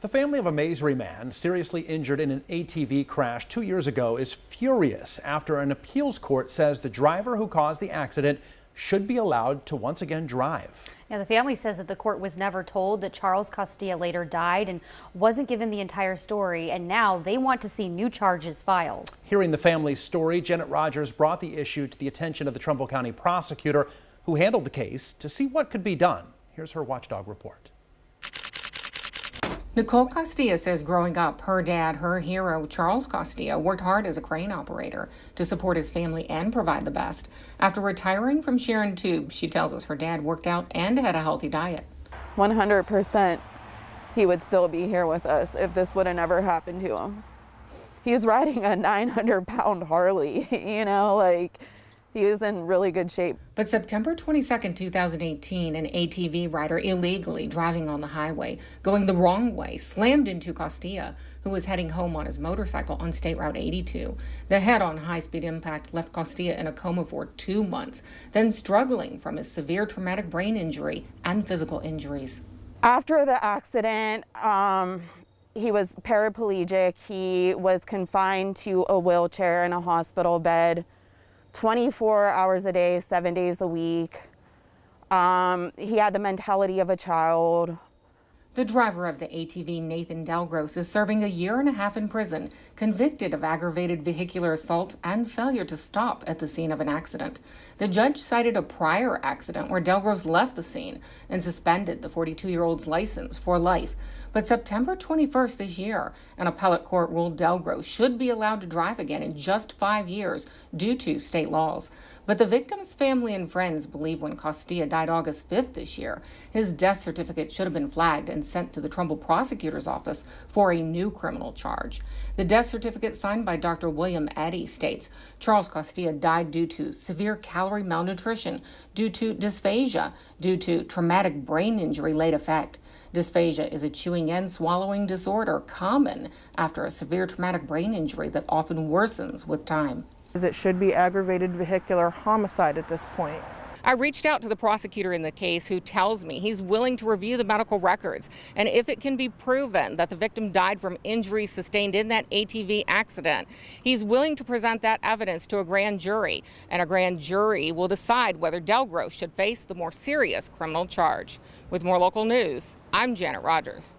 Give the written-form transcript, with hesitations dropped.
The family of a Masery man seriously injured in an ATV crash 2 years ago is furious after an appeals court says the driver who caused the accident should be allowed to once again drive. Now, the family says that the court was never told that Charles Castilla later died and wasn't given the entire story, and now they want to see new charges filed. Hearing the family's story, Janet Rogers brought the issue to the attention of the Trumbull County prosecutor who handled the case to see what could be done. Here's her Watchdog report. Nicole Castilla says growing up, her dad, her hero, Charles Castilla, worked hard as a crane operator to support his family and provide the best. After retiring from shearing tubes, she tells us her dad worked out and had a healthy diet. 100% he would still be here with us if this would have never happened to him. He's riding a 900-pound Harley, he was in really good shape. But September 22nd, 2018, an ATV rider illegally driving on the highway, going the wrong way, slammed into Castilla, who was heading home on his motorcycle on State Route 82. The head-on high-speed impact left Castilla in a coma for 2 months, then struggling from his severe traumatic brain injury and physical injuries. After the accident, he was paraplegic. He was confined to a wheelchair in a hospital bed 24 hours a day, 7 days a week. He had the mentality of a child. The driver of the ATV, Nathan Delgros, is serving 1.5 years in prison, convicted of aggravated vehicular assault and failure to stop at the scene of an accident. The judge cited a prior accident where Delgros left the scene and suspended the 42-year-old's license for life. But September 21st this year, an appellate court ruled Delgros should be allowed to drive again in just 5 years due to state laws. But the victim's family and friends believe when Castilla died August 5th this year, his death certificate should have been flagged and sent to the Trumbull prosecutor's office for a new criminal charge. The death certificate signed by Dr. William Eddy states Charles Castilla died due to severe calorie malnutrition, due to dysphagia, due to traumatic brain injury late effect. Dysphagia is a chewing and swallowing disorder common after a severe traumatic brain injury that often worsens with time. It should be aggravated vehicular homicide at this point. I reached out to the prosecutor in the case, who tells me he's willing to review the medical records, and if it can be proven that the victim died from injuries sustained in that ATV accident, he's willing to present that evidence to a grand jury, and a grand jury will decide whether Delgros should face the more serious criminal charge. With more local news, I'm Janet Rogers.